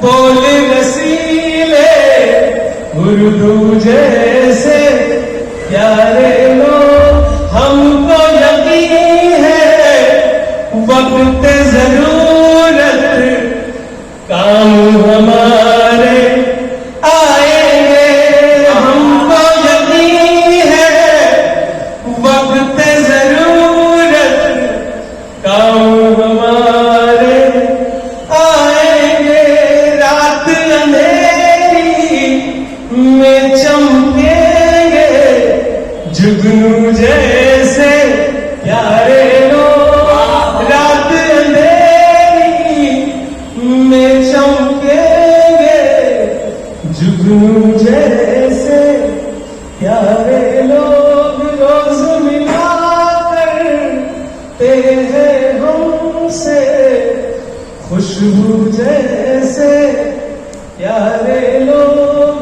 बोल रसीले उर्दू जैसे प्यारे लोग, हमको यकीन है वक्त जरूरत काम हमारे आएंगे। हमको यकीन है वक्त जरूरत काम हमारे आएंगे। रात अंधेरी में चमकेंगे जुगनू जैसे प्यारे लोग। रात अंधेरी में चमकेंगे जुगनू जैसे प्यारे लोग। रोज मिला करते हैं हमसे खुशबू जैसे प्यारे लोग।